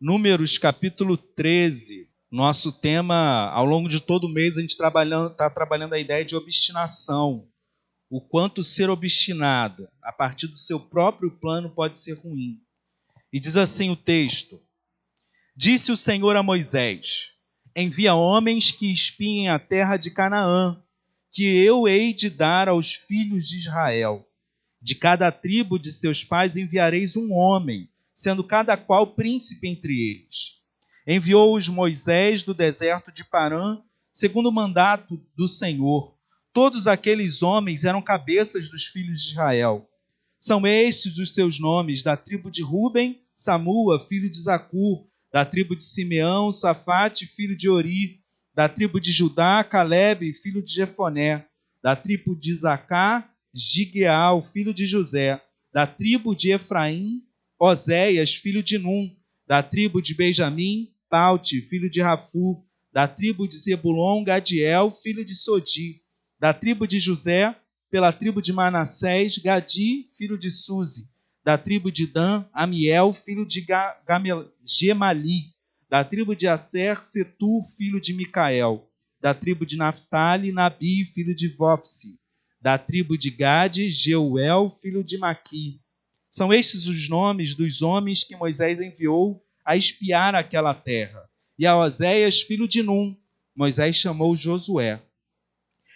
Números capítulo 13. Nosso tema, ao longo de todo o mês, a gente está trabalhando a ideia de obstinação. O quanto ser obstinado, a partir do seu próprio plano, pode ser ruim. E diz assim o texto: Disse o Senhor a Moisés: Envia homens que espiem a terra de Canaã, que eu hei de dar aos filhos de Israel. De cada tribo de seus pais enviareis um homem, sendo cada qual príncipe entre eles. Enviou-os Moisés do deserto de Parã, segundo o mandato do Senhor. Todos aqueles homens eram cabeças dos filhos de Israel. São estes os seus nomes: da tribo de Ruben, Samua, filho de Zacur; da tribo de Simeão, Safate, filho de Ori; da tribo de Judá, Calebe, filho de Jefoné; da tribo de Zacá, Gigeal, filho de José; da tribo de Efraim, Oséias, filho de Num; da tribo de Benjamim, Paute, filho de Rafu; da tribo de Zebulon, Gadiel, filho de Sodi; da tribo de José, pela tribo de Manassés, Gadi, filho de Suzi; da tribo de Dan, Amiel, filho de Gemali; da tribo de Asser, Setur, filho de Micael; da tribo de Naphtali, Nabi, filho de Vopsi; da tribo de Gade, Jeuel, filho de Maqui. São estes os nomes dos homens que Moisés enviou a espiar aquela terra. E a Oséias, filho de Num, Moisés chamou Josué.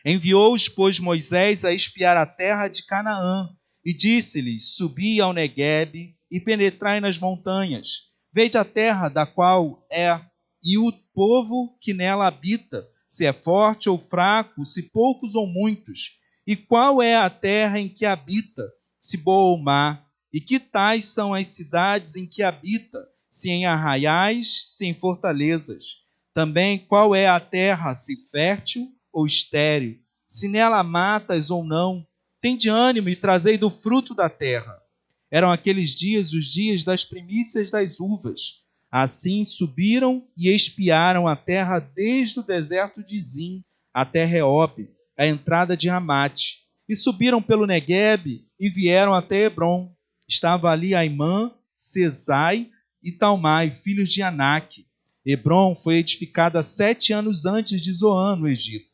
Enviou-os, pois, Moisés a espiar a terra de Canaã, e disse-lhes: Subi ao Neguebe e penetrai nas montanhas. Vede a terra da qual é, e o povo que nela habita, se é forte ou fraco, se poucos ou muitos. E qual é a terra em que habita, se boa ou má? E que tais são as cidades em que habita, se em arraiais, se em fortalezas? Também qual é a terra, se fértil ou estéril, se nela matas ou não? Tende ânimo e trazei do fruto da terra. Eram aqueles dias os dias das primícias das uvas. Assim subiram e espiaram a terra desde o deserto de Zim até Reob, a entrada de Ramate. E subiram pelo Neguebe e vieram até Hebrom. Estava ali Aimã, Sesai e Talmai, filhos de Anak. Hebrom foi edificada 7 anos antes de Zoan, no Egito.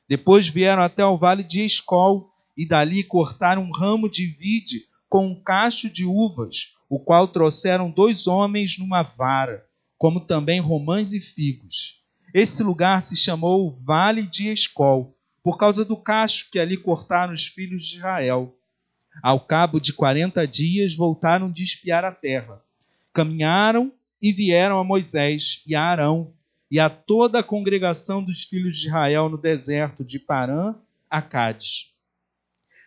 Depois vieram até o vale de Escol, e dali cortaram um ramo de vide com um cacho de uvas, o qual trouxeram 2 homens numa vara, como também romãs e figos. Esse lugar se chamou Vale de Escol, por causa do cacho que ali cortaram os filhos de Israel. Ao cabo de 40 dias voltaram de espiar a terra. Caminharam e vieram a Moisés e a Arão e a toda a congregação dos filhos de Israel no deserto de Parã a Cádiz.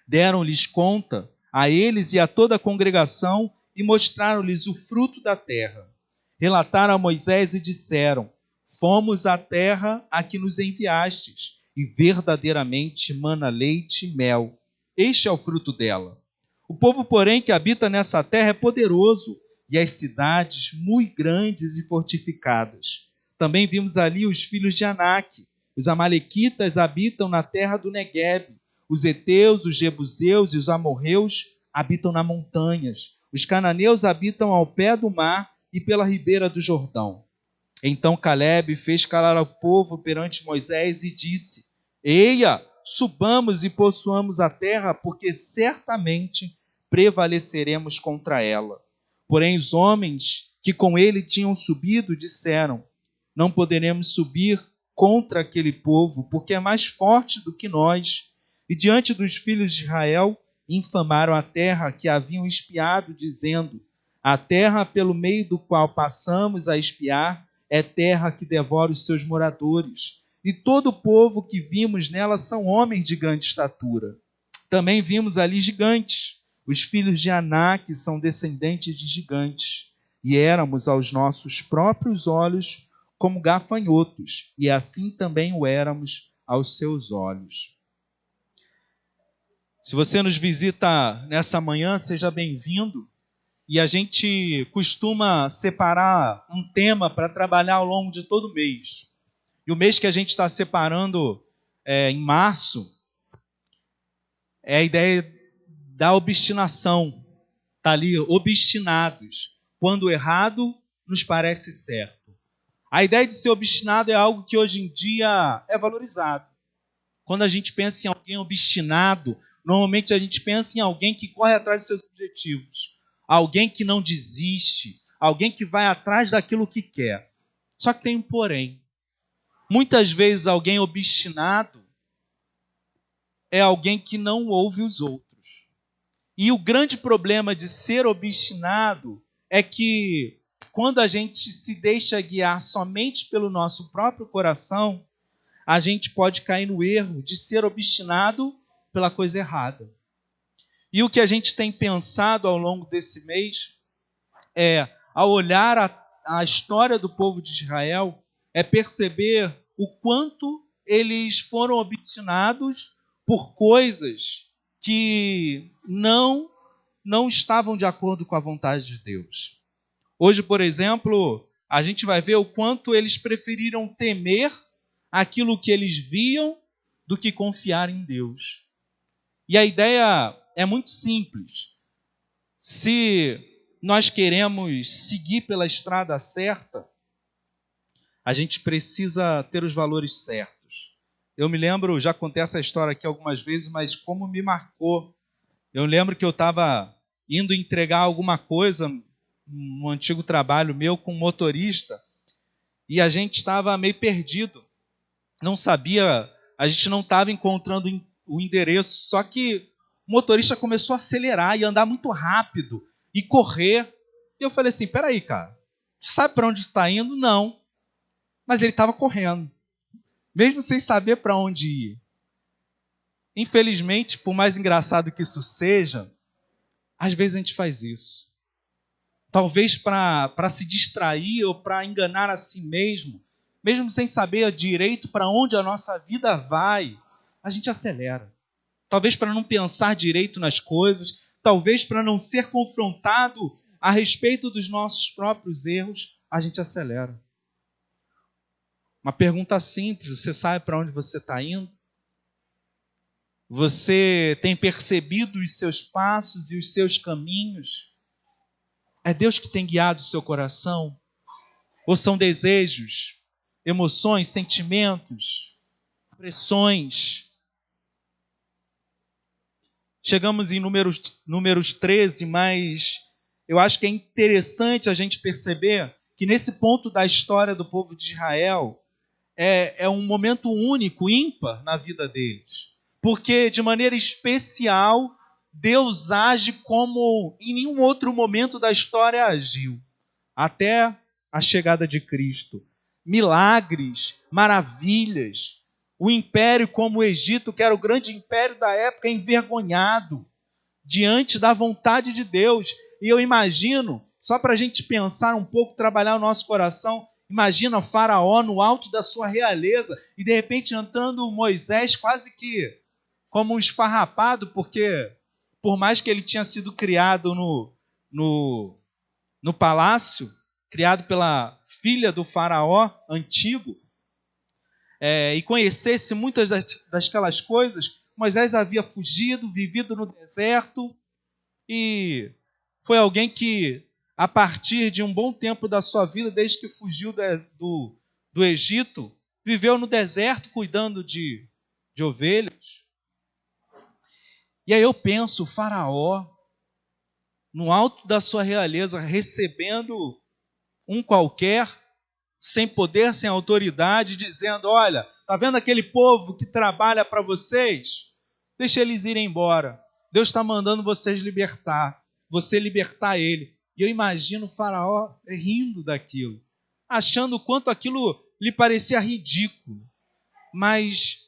Deram-lhes conta a eles e a toda a congregação e mostraram-lhes o fruto da terra. Relataram a Moisés e disseram: Fomos à terra a que nos enviastes, e verdadeiramente mana leite e mel. Este é o fruto dela. O povo, porém, que habita nessa terra é poderoso, e as cidades muito grandes e fortificadas. Também vimos ali os filhos de Anak. Os amalequitas habitam na terra do Neguebe. Os heteus, os jebuseus e os amorreus habitam nas montanhas. Os cananeus habitam ao pé do mar e pela ribeira do Jordão. Então Calebe fez calar o povo perante Moisés e disse: Eia, subamos e possuamos a terra, porque certamente prevaleceremos contra ela. Porém os homens que com ele tinham subido disseram: Não poderemos subir contra aquele povo, porque é mais forte do que nós. E diante dos filhos de Israel infamaram a terra que haviam espiado, dizendo: A terra pelo meio do qual passamos a espiar é terra que devora os seus moradores. E todo o povo que vimos nela são homens de grande estatura. Também vimos ali gigantes. Os filhos de Anak são descendentes de gigantes. E éramos aos nossos próprios olhos como gafanhotos, e assim também o éramos aos seus olhos. Se você nos visita nessa manhã, seja bem-vindo. E a gente costuma separar um tema para trabalhar ao longo de todo o mês. E o mês que a gente está separando em março é a ideia da obstinação. Está ali, obstinados. Quando errado, nos parece certo. A ideia de ser obstinado é algo que hoje em dia é valorizado. Quando a gente pensa em alguém obstinado, normalmente a gente pensa em alguém que corre atrás dos seus objetivos, alguém que não desiste, alguém que vai atrás daquilo que quer. Só que tem um porém. Muitas vezes alguém obstinado é alguém que não ouve os outros. E o grande problema de ser obstinado é que quando a gente se deixa guiar somente pelo nosso próprio coração, a gente pode cair no erro de ser obstinado pela coisa errada. E o que a gente tem pensado ao longo desse mês é, ao olhar a história do povo de Israel, é perceber o quanto eles foram obstinados por coisas que não estavam de acordo com a vontade de Deus. Hoje, por exemplo, a gente vai ver o quanto eles preferiram temer aquilo que eles viam do que confiar em Deus. E a ideia é muito simples. Se nós queremos seguir pela estrada certa, a gente precisa ter os valores certos. Eu me lembro, já contei essa história aqui algumas vezes, mas como me marcou. Eu lembro que eu estava indo entregar alguma coisa no antigo trabalho meu com um motorista e a gente estava meio perdido. Não sabia, a gente não estava encontrando o endereço, só que o motorista começou a acelerar e andar muito rápido e correr. E eu falei assim, peraí, cara, sabe para onde está indo? Não. Mas ele estava correndo, mesmo sem saber para onde ir. Infelizmente, por mais engraçado que isso seja, às vezes a gente faz isso. Talvez para se distrair ou para enganar a si mesmo, mesmo sem saber direito para onde a nossa vida vai, a gente acelera. Talvez para não pensar direito nas coisas, talvez para não ser confrontado a respeito dos nossos próprios erros, a gente acelera. Uma pergunta simples, você sabe para onde você está indo? Você tem percebido os seus passos e os seus caminhos? É Deus que tem guiado o seu coração? Ou são desejos, emoções, sentimentos, pressões? Chegamos em números 13, mas eu acho que é interessante a gente perceber que nesse ponto da história do povo de Israel é um momento único, ímpar na vida deles. Porque, de maneira especial, Deus age como em nenhum outro momento da história agiu, até a chegada de Cristo. Milagres, maravilhas. O império como o Egito, que era o grande império da época, envergonhado diante da vontade de Deus. E eu imagino, só para a gente pensar um pouco, trabalhar o nosso coração, imagina Faraó no alto da sua realeza e de repente entrando Moisés quase que como um esfarrapado, porque por mais que ele tinha sido criado no palácio, criado pela filha do faraó antigo, e conhecesse muitas daquelas coisas, Moisés havia fugido, vivido no deserto, e foi alguém que, a partir de um bom tempo da sua vida, desde que fugiu do Egito, viveu no deserto cuidando de ovelhas. E aí eu penso, o faraó, no alto da sua realeza, recebendo um qualquer, sem poder, sem autoridade, dizendo, olha, está vendo aquele povo que trabalha para vocês? Deixa eles irem embora. Deus está mandando vocês libertar, você libertar ele. E eu imagino o faraó rindo daquilo, achando o quanto aquilo lhe parecia ridículo. Mas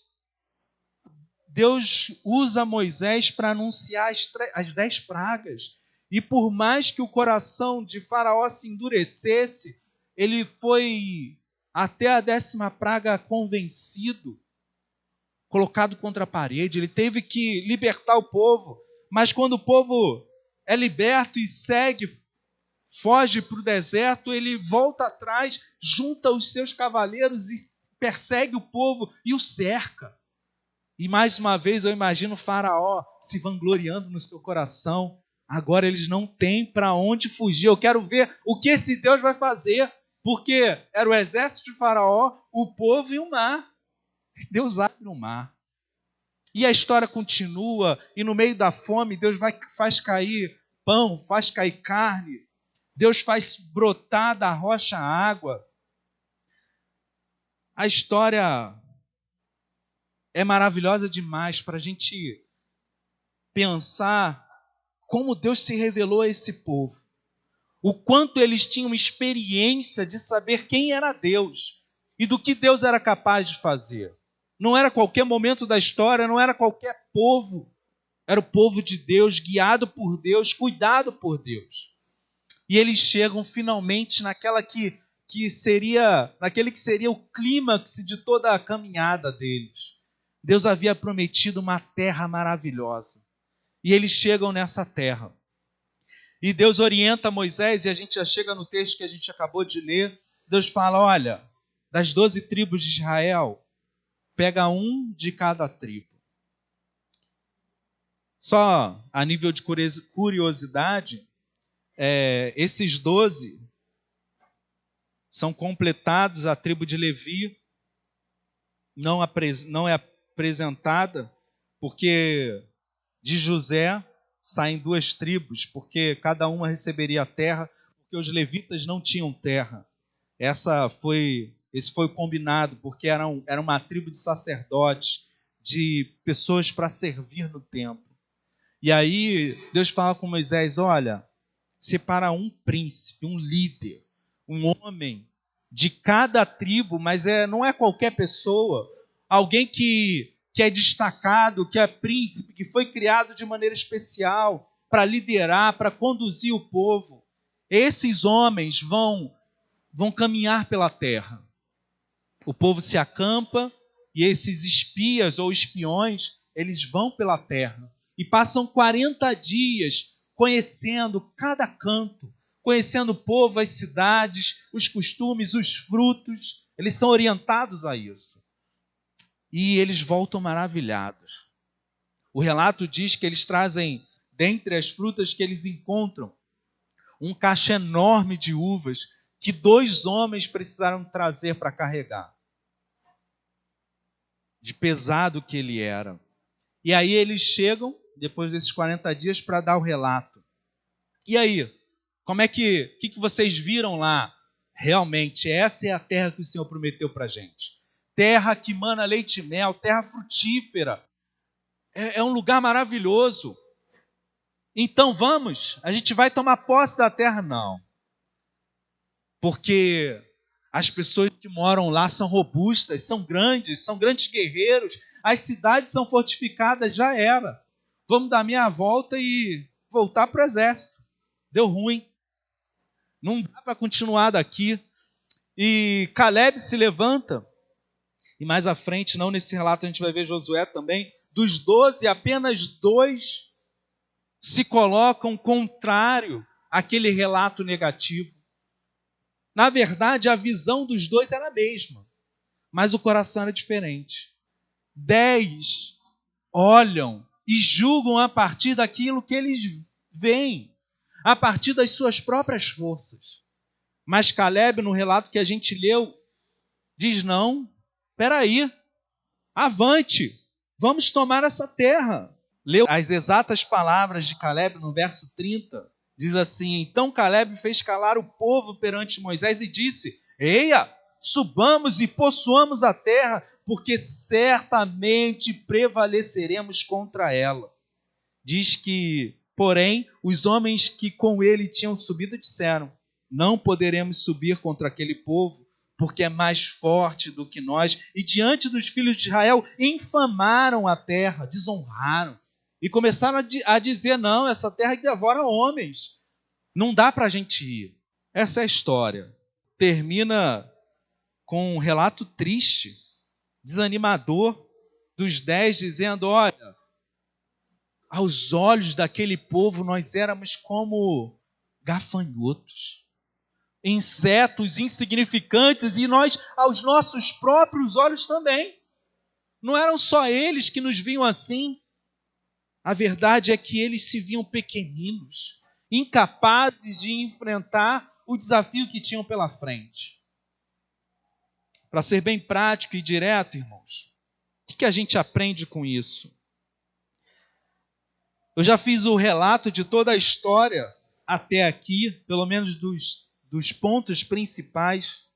Deus usa Moisés para anunciar as 10 pragas. E por mais que o coração de Faraó se endurecesse, ele foi até a 10ª praga convencido, colocado contra a parede. Ele teve que libertar o povo. Mas quando o povo é liberto e segue, foge para o deserto, ele volta atrás, junta os seus cavaleiros e persegue o povo e o cerca. E mais uma vez eu imagino o Faraó se vangloriando no seu coração. Agora eles não têm para onde fugir. Eu quero ver o que esse Deus vai fazer, porque era o exército de Faraó, o povo e o mar. Deus abre o mar. E a história continua, e no meio da fome, Deus faz cair pão, faz cair carne. Deus faz brotar da rocha água. A história é maravilhosa demais para a gente pensar como Deus se revelou a esse povo. O quanto eles tinham experiência de saber quem era Deus e do que Deus era capaz de fazer. Não era qualquer momento da história, não era qualquer povo. Era o povo de Deus, guiado por Deus, cuidado por Deus. E eles chegam finalmente naquele que seria o clímax de toda a caminhada deles. Deus havia prometido uma terra maravilhosa. E eles chegam nessa terra. E Deus orienta Moisés, e a gente já chega no texto que a gente acabou de ler. Deus fala, olha, das 12 tribos de Israel, pega um de cada tribo. Só a nível de curiosidade, esses 12 são completados, a tribo de Levi não é apresentada, porque de José saem 2 tribos, porque cada uma receberia a terra, porque os levitas não tinham terra. Esse foi o combinado, porque era uma tribo de sacerdotes, de pessoas para servir no templo. E aí Deus fala com Moisés, olha, separa um príncipe, um líder, um homem de cada tribo, mas não é qualquer pessoa, alguém que é destacado, que é príncipe, que foi criado de maneira especial para liderar, para conduzir o povo. Esses homens vão caminhar pela terra. O povo se acampa e esses espias ou espiões, eles vão pela terra e passam 40 dias conhecendo cada canto, conhecendo o povo, as cidades, os costumes, os frutos. Eles são orientados a isso. E eles voltam maravilhados. O relato diz que eles trazem, dentre as frutas que eles encontram, um cacho enorme de uvas que 2 homens precisaram trazer para carregar. De pesado que ele era. E aí eles chegam, depois desses 40 dias, para dar o relato. E aí? Como é que vocês viram lá? Realmente, essa é a terra que o Senhor prometeu para a gente. Terra que mana leite e mel, terra frutífera. É um lugar maravilhoso. Então vamos, a gente vai tomar posse da terra? Não. Porque as pessoas que moram lá são robustas, são grandes guerreiros. As cidades são fortificadas, já era. Vamos dar meia volta e voltar para o exército. Deu ruim. Não dá para continuar daqui. E Caleb se levanta. E mais à frente, não nesse relato, a gente vai ver Josué também. Dos 12, apenas 2 se colocam contrário àquele relato negativo. Na verdade, a visão dos 2 era a mesma, mas o coração era diferente. 10 olham e julgam a partir daquilo que eles veem, a partir das suas próprias forças. Mas Caleb, no relato que a gente leu, diz não, espera avante, vamos tomar essa terra. Leu as exatas palavras de Caleb no verso 30, diz assim, então Caleb fez calar o povo perante Moisés e disse, eia, subamos e possuamos a terra, porque certamente prevaleceremos contra ela. Diz que, porém, os homens que com ele tinham subido disseram, não poderemos subir contra aquele povo, porque é mais forte do que nós. E diante dos filhos de Israel, infamaram a terra, desonraram. E começaram a dizer, não, essa terra devora homens. Não dá para a gente ir. Essa é a história. Termina com um relato triste, desanimador, dos 10 dizendo, olha, aos olhos daquele povo nós éramos como gafanhotos, insetos insignificantes, e nós, aos nossos próprios olhos também. Não eram só eles que nos viam assim. A verdade é que eles se viam pequeninos, incapazes de enfrentar o desafio que tinham pela frente. Para ser bem prático e direto, irmãos, o que a gente aprende com isso? Eu já fiz o relato de toda a história até aqui, pelo menos dos pontos principais.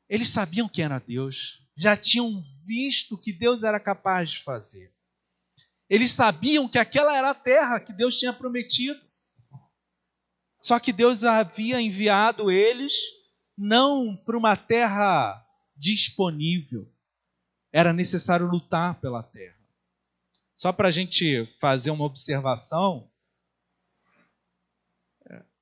Eles sabiam quem era Deus, já tinham visto o que Deus era capaz de fazer. Eles sabiam que aquela era a terra que Deus tinha prometido. Só que Deus havia enviado eles não para uma terra disponível. Era necessário lutar pela terra. Só para a gente fazer uma observação,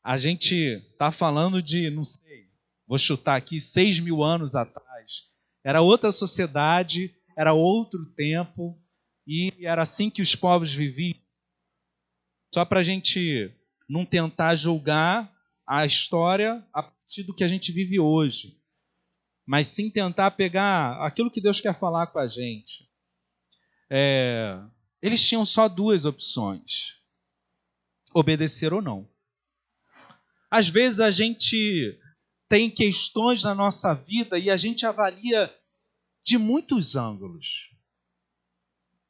a gente está falando de, não sei, vou chutar aqui, 6.000 anos atrás. Era outra sociedade, era outro tempo, e era assim que os povos viviam. Só para a gente não tentar julgar a história a partir do que a gente vive hoje, mas sim tentar pegar aquilo que Deus quer falar com a gente. Eles tinham só duas opções: obedecer ou não. Às vezes a gente tem questões na nossa vida e a gente avalia de muitos ângulos.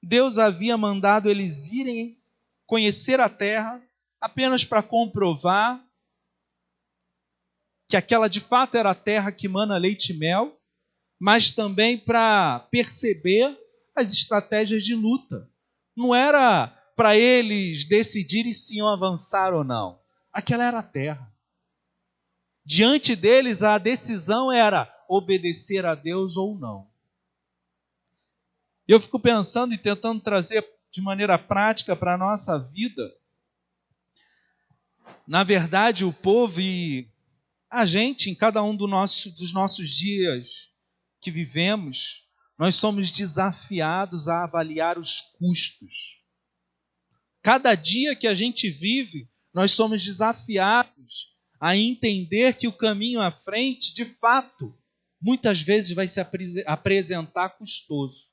Deus havia mandado eles irem conhecer a terra apenas para comprovar que aquela de fato era a terra que mana leite e mel, mas também para perceber as estratégias de luta. Não era para eles decidirem se iam avançar ou não. Aquela era a terra. Diante deles, a decisão era obedecer a Deus ou não. Eu fico pensando e tentando trazer de maneira prática para a nossa vida. Na verdade, o povo e a gente, em cada um dos nossos dias que vivemos, nós somos desafiados a avaliar os custos. Cada dia que a gente vive, nós somos desafiados a entender que o caminho à frente, de fato, muitas vezes vai se apresentar custoso.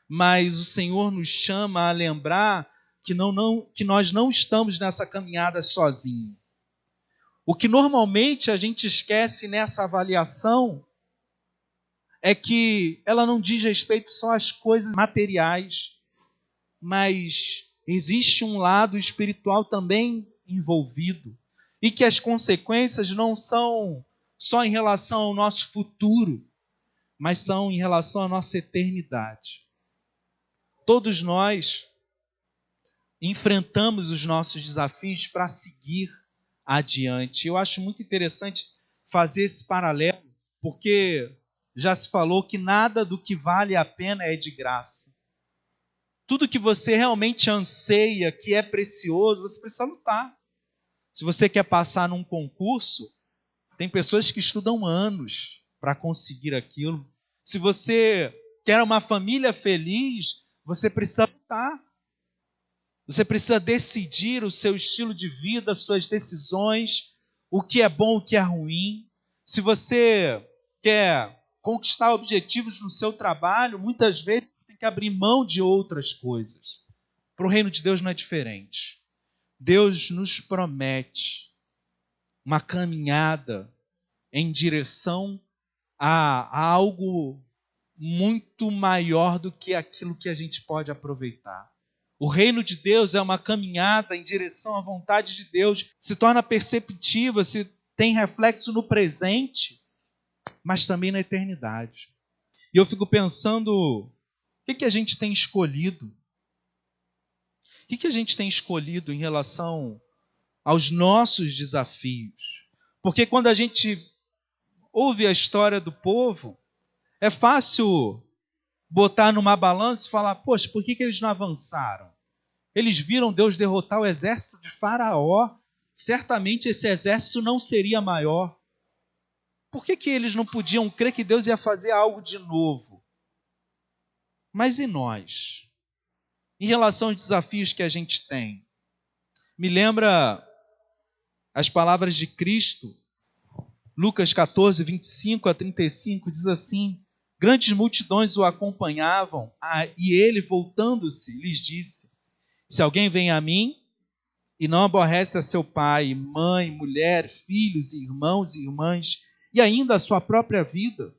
Mas o Senhor nos chama a lembrar que nós não estamos nessa caminhada sozinhos. O que normalmente a gente esquece nessa avaliação é que ela não diz respeito só às coisas materiais, mas existe um lado espiritual também envolvido. E que as consequências não são só em relação ao nosso futuro, mas são em relação à nossa eternidade. Todos nós enfrentamos os nossos desafios para seguir adiante. Eu acho muito interessante fazer esse paralelo, porque já se falou que nada do que vale a pena é de graça. Tudo que você realmente anseia, que é precioso, você precisa lutar. Se você quer passar num concurso, tem pessoas que estudam anos para conseguir aquilo. Se você quer uma família feliz, você precisa lutar. Você precisa decidir o seu estilo de vida, suas decisões, o que é bom, o que é ruim. Se você quer conquistar objetivos no seu trabalho, muitas vezes você tem que abrir mão de outras coisas. Para o reino de Deus não é diferente. Deus nos promete uma caminhada em direção a algo muito maior do que aquilo que a gente pode aproveitar. O reino de Deus é uma caminhada em direção à vontade de Deus, se torna perceptível, se tem reflexo no presente, mas também na eternidade. E eu fico pensando, o que a gente tem escolhido? O que a gente tem escolhido em relação aos nossos desafios? Porque quando a gente ouve a história do povo, é fácil botar numa balança e falar, poxa, por que eles não avançaram? Eles viram Deus derrotar o exército de Faraó, certamente esse exército não seria maior. Por que eles não podiam crer que Deus ia fazer algo de novo? Mas e nós? Em relação aos desafios que a gente tem? Me lembra as palavras de Cristo, Lucas 14, 25 a 35, diz assim: Grandes multidões o acompanhavam, e ele, voltando-se, lhes disse: se alguém vem a mim e não aborrece a seu pai, mãe, mulher, filhos, irmãos e irmãs, e ainda a sua própria vida,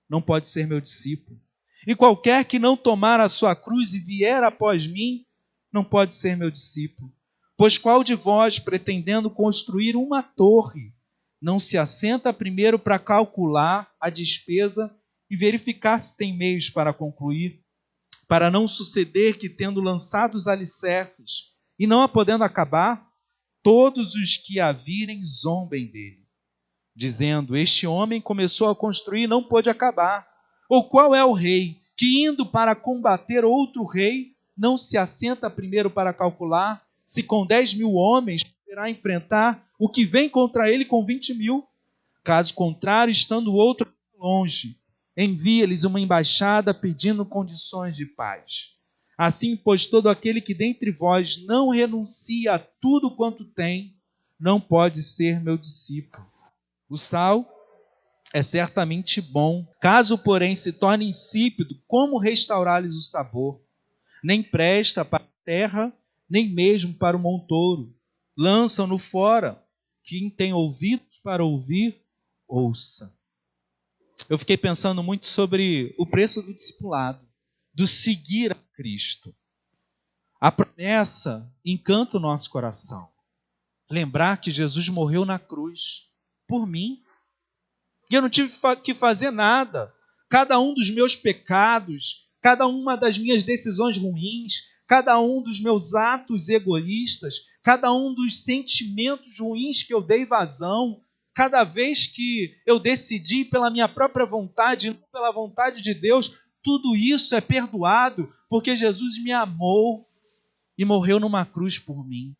não pode ser meu discípulo. E qualquer que não tomar a sua cruz e vier após mim, não pode ser meu discípulo. Pois qual de vós, pretendendo construir uma torre, não se assenta primeiro para calcular a despesa e verificar se tem meios para concluir, para não suceder que, tendo lançado os alicerces e não a podendo acabar, todos os que a virem zombem dele, dizendo: este homem começou a construir e não pôde acabar. Ou qual é o rei que, indo para combater outro rei, não se assenta primeiro para calcular se com 10.000 homens poderá enfrentar o que vem contra ele com 20.000? Caso contrário, estando o outro longe, envia-lhes uma embaixada pedindo condições de paz. Assim, pois, todo aquele que dentre vós não renuncia a tudo quanto tem, não pode ser meu discípulo. O sal é certamente bom. Caso, porém, se torne insípido, como restaurar-lhes o sabor? Nem presta para a terra, nem mesmo para o montouro. Lançam-no fora. Quem tem ouvidos para ouvir, ouça. Eu fiquei pensando muito sobre o preço do discipulado, do seguir a Cristo. A promessa encanta o nosso coração. Lembrar que Jesus morreu na cruz por mim. E eu não tive que fazer nada. Cada um dos meus pecados, cada uma das minhas decisões ruins, cada um dos meus atos egoístas, cada um dos sentimentos ruins que eu dei vazão, cada vez que eu decidi pela minha própria vontade, não pela vontade de Deus, tudo isso é perdoado, porque Jesus me amou e morreu numa cruz por mim.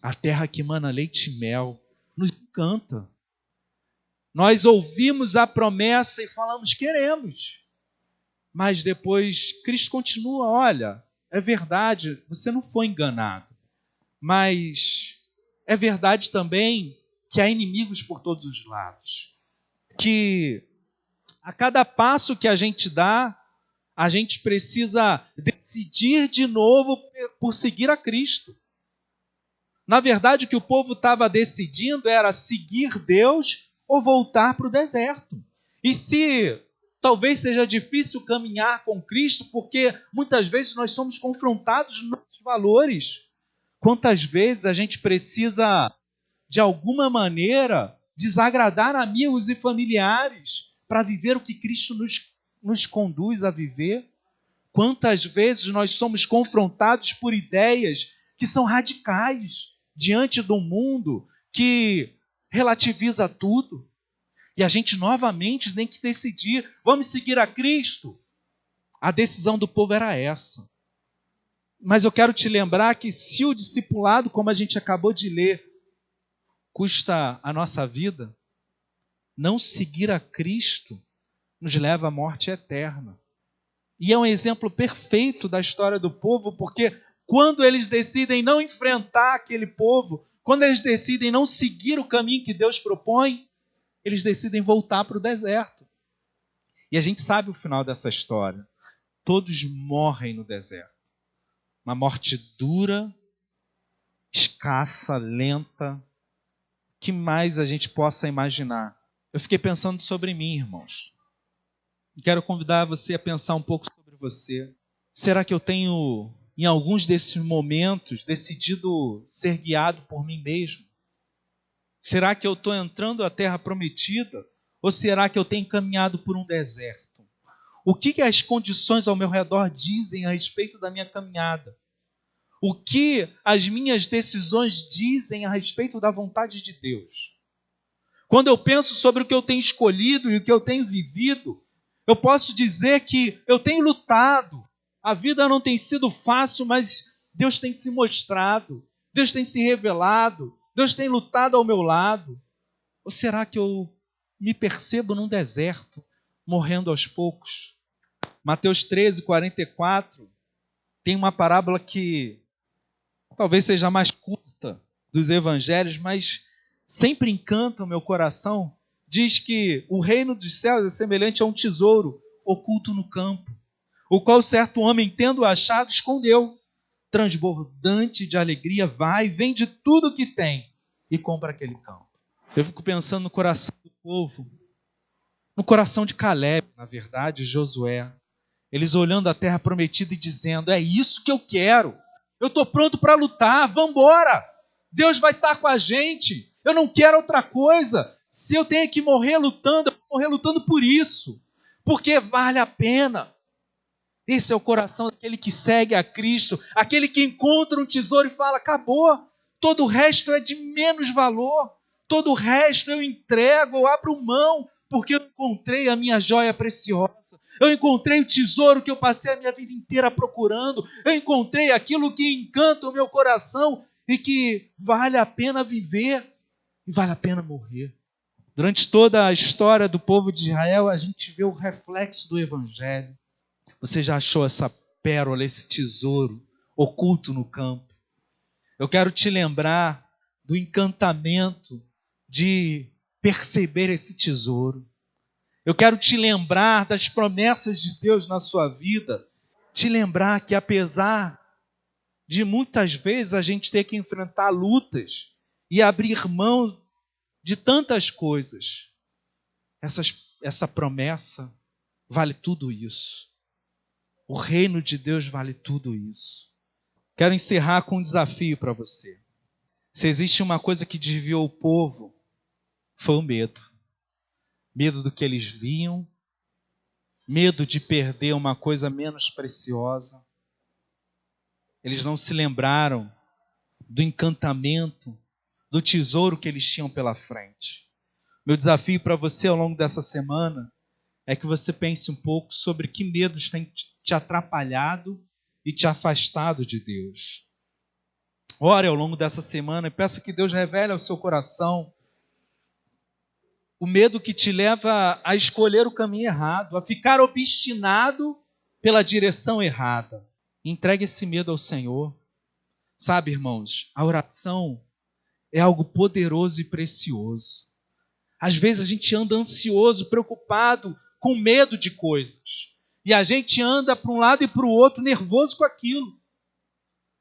A terra que emana leite e mel nos encanta. Nós ouvimos a promessa e falamos: queremos. Mas depois Cristo continua: olha, é verdade, você não foi enganado. Mas é verdade também que há inimigos por todos os lados. Que a cada passo que a gente dá, a gente precisa decidir de novo por seguir a Cristo. Na verdade, o que o povo estava decidindo era seguir Deus ou voltar para o deserto. E se talvez seja difícil caminhar com Cristo, porque muitas vezes nós somos confrontados nos nossos valores. Quantas vezes a gente precisa, de alguma maneira, desagradar amigos e familiares para viver o que Cristo nos conduz a viver? Quantas vezes nós somos confrontados por ideias que são radicais diante do mundo que relativiza tudo? E a gente novamente tem que decidir: vamos seguir a Cristo? A decisão do povo era essa. Mas eu quero te lembrar que se o discipulado, como a gente acabou de ler, custa a nossa vida, não seguir a Cristo nos leva à morte eterna. E é um exemplo perfeito da história do povo, porque quando eles decidem não enfrentar aquele povo, quando eles decidem não seguir o caminho que Deus propõe, eles decidem voltar para o deserto. E a gente sabe o final dessa história. Todos morrem no deserto. Uma morte dura, escassa, lenta. O que mais a gente possa imaginar? Eu fiquei pensando sobre mim, irmãos. Quero convidar você a pensar um pouco sobre você. Será que eu tenho, em alguns desses momentos, decidido ser guiado por mim mesmo? Será que eu estou entrando à terra prometida? Ou será que eu tenho caminhado por um deserto? O que as condições ao meu redor dizem a respeito da minha caminhada? O que as minhas decisões dizem a respeito da vontade de Deus? Quando eu penso sobre o que eu tenho escolhido e o que eu tenho vivido, eu posso dizer que eu tenho lutado. A vida não tem sido fácil, mas Deus tem se mostrado, Deus tem se revelado, Deus tem lutado ao meu lado. Ou será que eu me percebo num deserto, morrendo aos poucos? Mateus 13, 44, tem uma parábola que talvez seja a mais curta dos evangelhos, mas sempre encanta o meu coração, diz que o reino dos céus é semelhante a um tesouro oculto no campo, o qual certo homem, tendo achado, escondeu. Transbordante de alegria, vai, vende tudo o que tem e compra aquele campo. Eu fico pensando no coração do povo, no coração de Caleb, na verdade, Josué. Eles olhando a terra prometida e dizendo: é isso que eu quero. Eu estou pronto para lutar, vamos embora. Deus vai estar com a gente. Eu não quero outra coisa. Se eu tenho que morrer lutando, eu vou morrer lutando por isso. Porque vale a pena. Esse é o coração daquele que segue a Cristo, aquele que encontra um tesouro e fala: acabou, todo o resto é de menos valor, todo o resto eu entrego, eu abro mão, porque eu encontrei a minha joia preciosa, eu encontrei o tesouro que eu passei a minha vida inteira procurando, eu encontrei aquilo que encanta o meu coração e que vale a pena viver e vale a pena morrer. Durante toda a história do povo de Israel, a gente vê o reflexo do Evangelho. Você já achou essa pérola, esse tesouro oculto no campo? Eu quero te lembrar do encantamento de perceber esse tesouro. Eu quero te lembrar das promessas de Deus na sua vida. Te lembrar que apesar de muitas vezes a gente ter que enfrentar lutas e abrir mão de tantas coisas, essa promessa vale tudo isso. O reino de Deus vale tudo isso. Quero encerrar com um desafio para você. Se existe uma coisa que desviou o povo, foi o medo. Medo do que eles viam, medo de perder uma coisa menos preciosa. Eles não se lembraram do encantamento, do tesouro que eles tinham pela frente. Meu desafio para você ao longo dessa semana é que você pense um pouco sobre que medos têm te atrapalhado e te afastado de Deus. Ore ao longo dessa semana e peça que Deus revele ao seu coração o medo que te leva a escolher o caminho errado, a ficar obstinado pela direção errada. Entregue esse medo ao Senhor. Sabe, irmãos, a oração é algo poderoso e precioso. Às vezes a gente anda ansioso, preocupado, com medo de coisas. E a gente anda para um lado e para o outro nervoso com aquilo.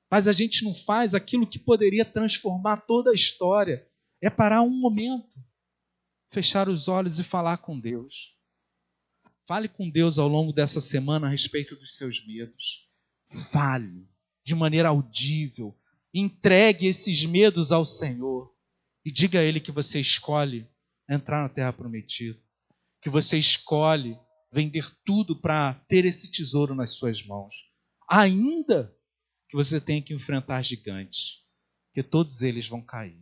Mas a gente não faz aquilo que poderia transformar toda a história. É parar um momento, fechar os olhos e falar com Deus. Fale com Deus ao longo dessa semana a respeito dos seus medos. Fale de maneira audível. Entregue esses medos ao Senhor. E diga a Ele que você escolhe entrar na terra prometida. Que você escolhe vender tudo para ter esse tesouro nas suas mãos. Ainda que você tenha que enfrentar gigantes, que todos eles vão cair.